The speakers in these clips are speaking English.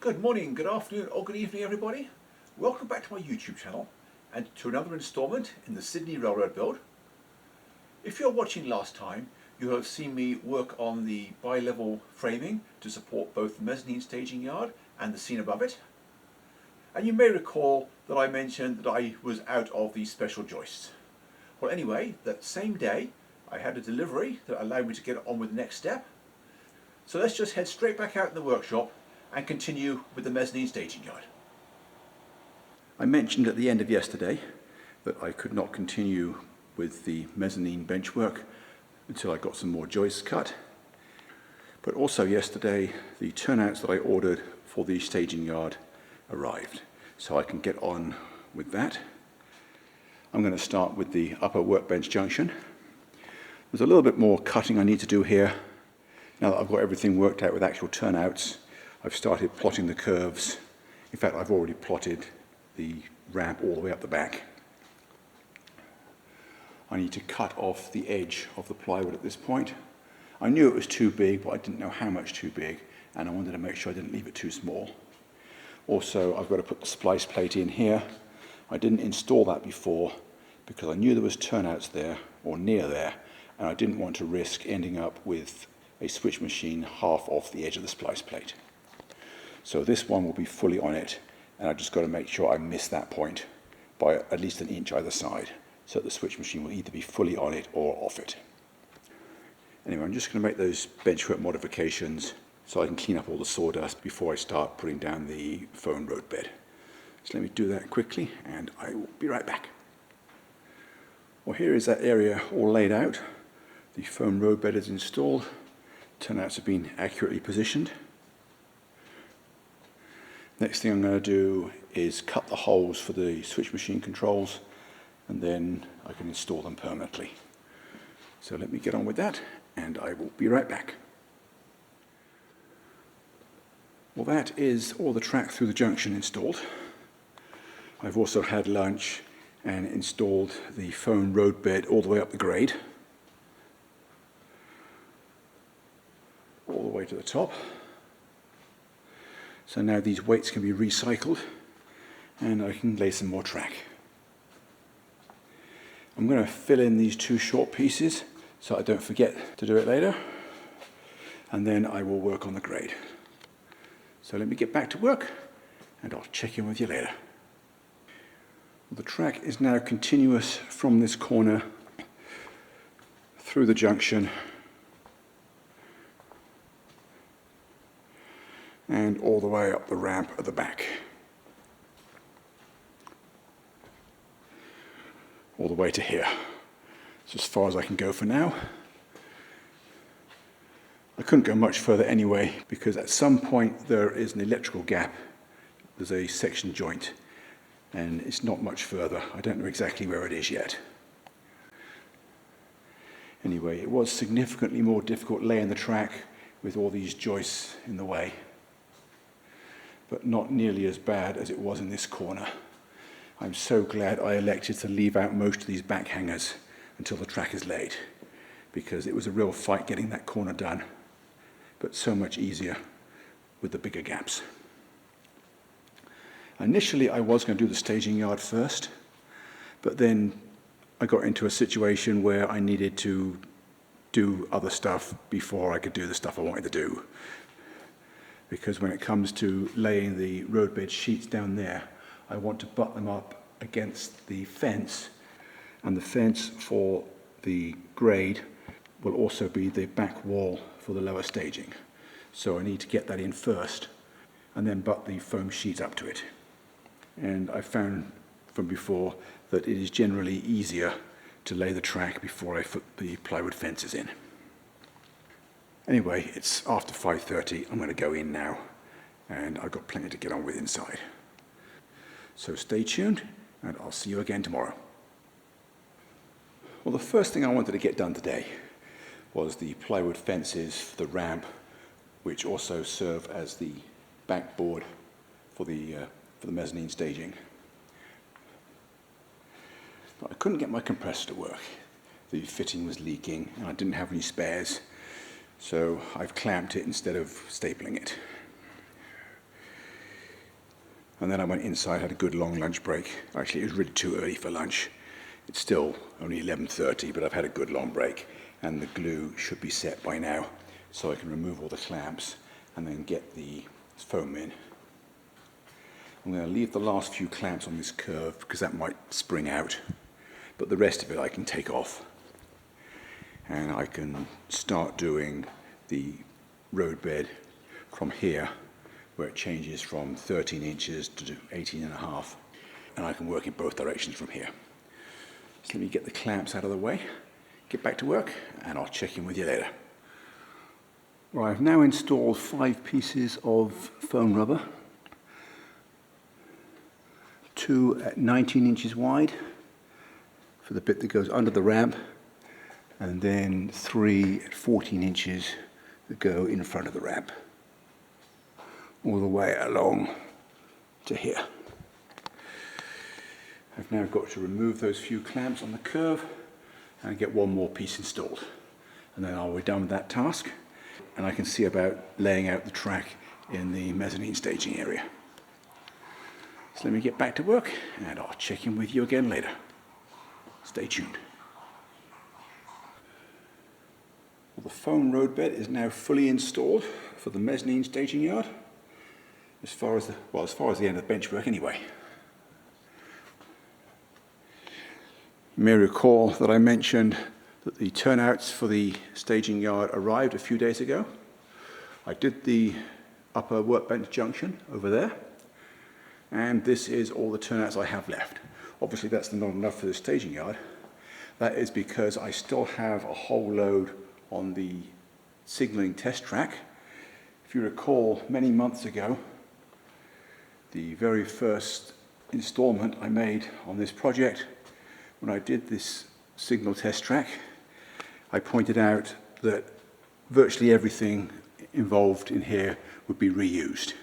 Good morning, good afternoon or good evening everybody. Welcome back to my YouTube channel and to another installment in the Sydney Railroad build. If you're watching last time, you'll have seen me work on the bi-level framing to support both the mezzanine staging yard and the scene above it. And you may recall that I mentioned that I was out of these special joists. Well anyway, that same day I had a delivery that allowed me to get on with the next step. So let's just head straight back out in the workshop and continue with the mezzanine staging yard. I mentioned at the end of yesterday that I could not continue with the mezzanine benchwork until I got some more joists cut. But also yesterday the turnouts that I ordered for the staging yard arrived, so I can get on with that. I'm going to start with the upper workbench junction. There's a little bit more cutting I need to do here. Now that I've got everything worked out with actual turnouts, I've started plotting the curves. In fact, I've already plotted the ramp all the way up the back. I need to cut off the edge of the plywood at this point. I knew it was too big, but I didn't know how much too big, and I wanted to make sure I didn't leave it too small. Also, I've got to put the splice plate in here. I didn't install that before because I knew there was turnouts there, or near there, and I didn't want to risk ending up with a switch machine half off the edge of the splice plate. So this one will be fully on it, and I've just got to make sure I miss that point by at least an inch either side, so that the switch machine will either be fully on it or off it. Anyway, I'm just going to make those benchwork modifications so I can clean up all the sawdust before I start putting down the foam roadbed. So let me do that quickly and I will be right back. Well, here is that area all laid out. The foam roadbed is installed. Turnouts have been accurately positioned. Next thing I'm going to do is cut the holes for the switch machine controls, and then I can install them permanently. So let me get on with that and I will be right back. Well, that is all the track through the junction installed. I've also had lunch and installed the foam roadbed all the way up the grade, all the way to the top. So now these weights can be recycled and I can lay some more track. I'm going to fill in these two short pieces so I don't forget to do it later, and then I will work on the grade. So let me get back to work and I'll check in with you later. Well, the track is now continuous from this corner through the junction and all the way up the ramp at the back. All the way to here. It's as far as I can go for now. I couldn't go much further anyway because at some point there is an electrical gap. There's a section joint and it's not much further. I don't know exactly where it is yet. Anyway, it was significantly more difficult laying the track with all these joists in the way, but not nearly as bad as it was in this corner. I'm so glad I elected to leave out most of these back hangers until the track is laid, because it was a real fight getting that corner done, but so much easier with the bigger gaps. Initially I was going to do the staging yard first, but then I got into a situation where I needed to do other stuff before I could do the stuff I wanted to do. Because when it comes to laying the roadbed sheets down there, I want to butt them up against the fence, and the fence for the grade will also be the back wall for the lower staging. So I need to get that in first and then butt the foam sheets up to it. And I found from before that it is generally easier to lay the track before I put the plywood fences in. Anyway, it's after 5:30. I'm going to go in now, and I've got plenty to get on with inside. So stay tuned, and I'll see you again tomorrow. Well, the first thing I wanted to get done today was the plywood fences for the ramp, which also serve as the backboard for the mezzanine staging. But I couldn't get my compressor to work. The fitting was leaking, and I didn't have any spares. So I've clamped it instead of stapling it. And then I went inside, had a good long lunch break. Actually, it was really too early for lunch. It's still only 11:30, but I've had a good long break, and the glue should be set by now, so I can remove all the clamps and then get the foam in. I'm going to leave the last few clamps on this curve because that might spring out, but the rest of it I can take off. And I can start doing the roadbed from here, where it changes from 13 inches to 18.5, and I can work in both directions from here. So let me get the clamps out of the way, get back to work, and I'll check in with you later. Well, I've now installed 5 pieces of foam rubber, 2 at 19 inches wide for the bit that goes under the ramp, and then 3 at 14 inches that go in front of the ramp, all the way along to here. I've now got to remove those few clamps on the curve and get one more piece installed, and then I'll be done with that task, and I can see about laying out the track in the mezzanine staging area. So let me get back to work and I'll check in with you again later. Stay tuned. Well, the foam roadbed is now fully installed for the mezzanine staging yard, as far as the end of the benchwork anyway. You may recall that I mentioned that the turnouts for the staging yard arrived a few days ago. I did the upper workbench junction over there, and this is all the turnouts I have left. Obviously that's not enough for the staging yard. That is because I still have a whole load on the signalling test track. If you recall, many months ago, the very first installment I made on this project, when I did this signal test track, I pointed out that virtually everything involved in here would be reused.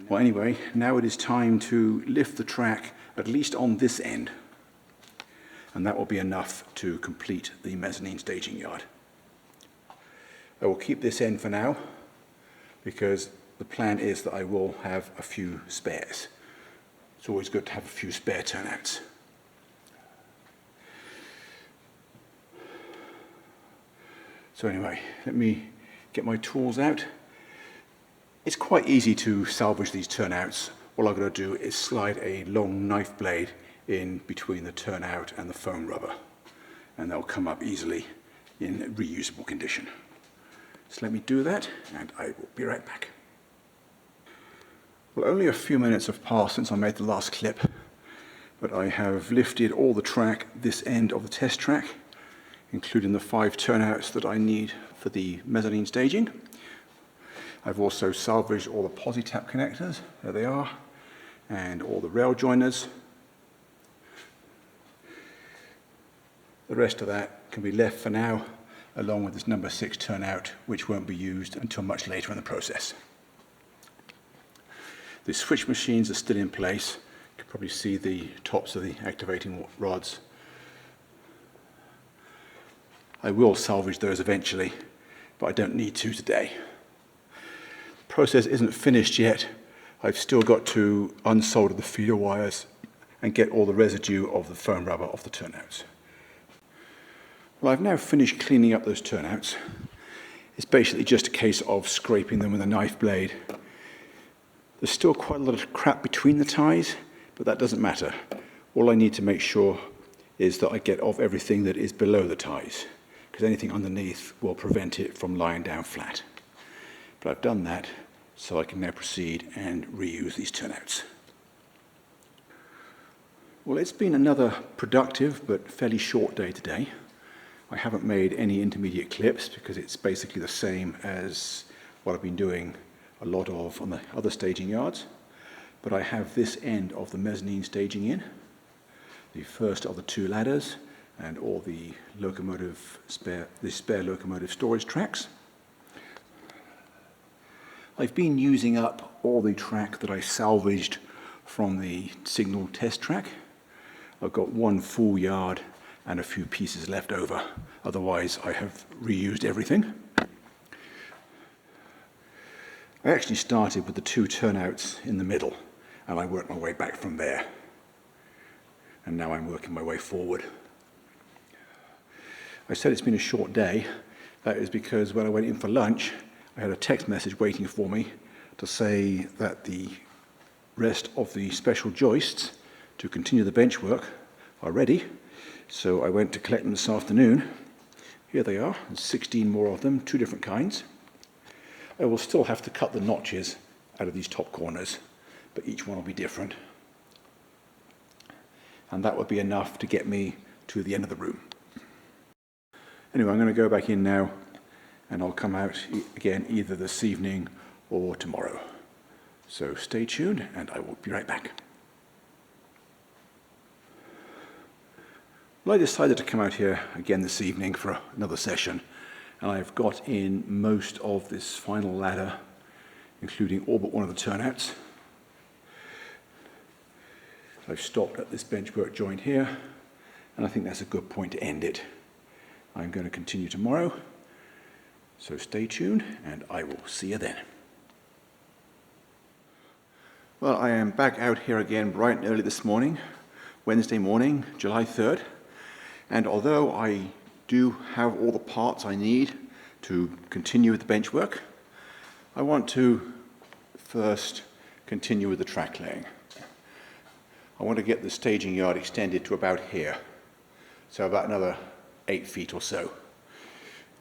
Well, anyway, now it is time to lift the track, at least on this end, and that will be enough to complete the mezzanine staging yard. I will keep this end for now, because the plan is that I will have a few spares. It's always good to have a few spare turnouts. So anyway, let me get my tools out. It's quite easy to salvage these turnouts. All I've got to do is slide a long knife blade in between the turnout and the foam rubber, and they'll come up easily in reusable condition. So let me do that, and I will be right back. Well, only a few minutes have passed since I made the last clip, but I have lifted all the track this end of the test track, including the 5 turnouts that I need for the mezzanine staging. I've also salvaged all the posi tap connectors, there they are, and all the rail joiners. The rest of that can be left for now, along with this number 6 turnout, which won't be used until much later in the process. The switch machines are still in place. You can probably see the tops of the activating rods. I will salvage those eventually, but I don't need to today. The process isn't finished yet. I've still got to unsolder the feeder wires and get all the residue of the foam rubber off the turnouts. Well, I've now finished cleaning up those turnouts. It's basically just a case of scraping them with a knife blade. There's still quite a lot of crap between the ties, but that doesn't matter. All I need to make sure is that I get off everything that is below the ties, because anything underneath will prevent it from lying down flat. But I've done that, so I can now proceed and reuse these turnouts. Well, it's been another productive but fairly short day today. I haven't made any intermediate clips because it's basically the same as what I've been doing a lot of on the other staging yards. But I have this end of the mezzanine staging in, the first of the 2 ladders, and all the spare locomotive storage tracks. I've been using up all the track that I salvaged from the signal test track. I've got 1 full yard and a few pieces left over. Otherwise, I have reused everything. I actually started with the 2 turnouts in the middle, and I worked my way back from there. And now I'm working my way forward. I said it's been a short day. That is because when I went in for lunch, I had a text message waiting for me to say that the rest of the special joists to continue the bench work are ready. So I went to collect them this afternoon. Here they are, there's 16 more of them, 2 different kinds. I will still have to cut the notches out of these top corners, but each one will be different. And that would be enough to get me to the end of the room. Anyway, I'm going to go back in now, and I'll come out again either this evening or tomorrow. So stay tuned, and I will be right back. Well, I decided to come out here again this evening for another session, and I've got in most of this final ladder, including all but one of the turnouts. I've stopped at this benchwork joint here, and I think that's a good point to end it. I'm going to continue tomorrow, so stay tuned, and I will see you then. Well, I am back out here again bright and early this morning, Wednesday morning, July 3rd, and although I do have all the parts I need to continue with the bench work, I want to first continue with the track laying. I want to get the staging yard extended to about here, so about another 8 feet or so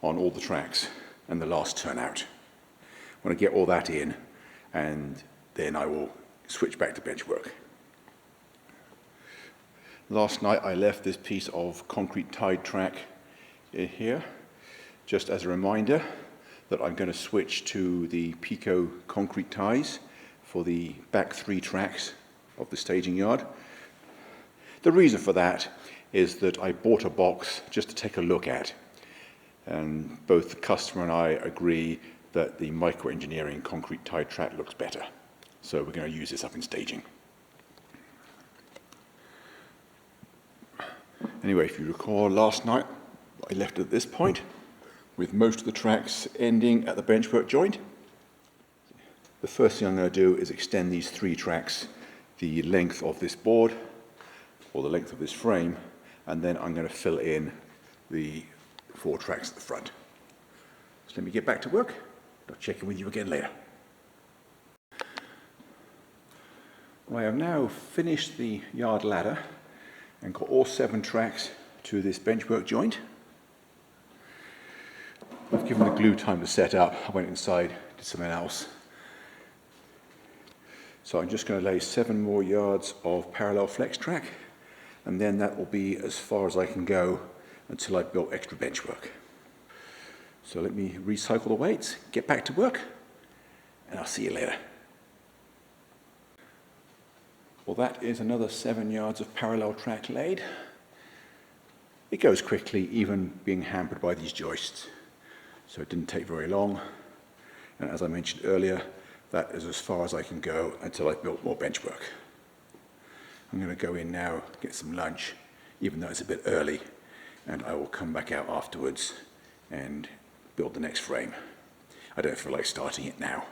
on all the tracks and the last turnout. I want to get all that in, and then I will switch back to bench work. Last night I left this piece of concrete tied track in here, just as a reminder that I'm going to switch to the Pico concrete ties for the back 3 tracks of the staging yard. The reason for that is that I bought a box just to take a look at, and both the customer and I agree that the micro-engineering concrete tied track looks better. So we're going to use this up in staging. Anyway, if you recall last night, I left it at this point, with most of the tracks ending at the benchwork joint. The first thing I'm going to do is extend these 3 tracks the length of this board, or the length of this frame, and then I'm going to fill in the 4 tracks at the front. So let me get back to work. I'll check in with you again later. Well, I have now finished the yard ladder and got all 7 tracks to this benchwork joint. I've given the glue time to set up. I went inside, did something else. So I'm just going to lay 7 more yards of parallel flex track, and then that will be as far as I can go until I've built extra bench work. So let me recycle the weights, get back to work, and I'll see you later. Well, that is another 7 yards of parallel track laid. It goes quickly, even being hampered by these joists. So it didn't take very long. And as I mentioned earlier, that is as far as I can go until I've built more bench work. I'm going to go in now, get some lunch, even though it's a bit early, and I will come back out afterwards and build the next frame. I don't feel like starting it now.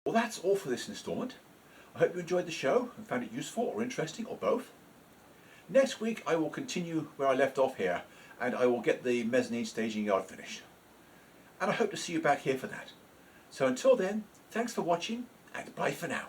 Well, that's all for this instalment. I hope you enjoyed the show and found it useful or interesting, or both. Next week I will continue where I left off here and I will get the mezzanine staging yard finished. And I hope to see you back here for that. So until then, thanks for watching and bye for now.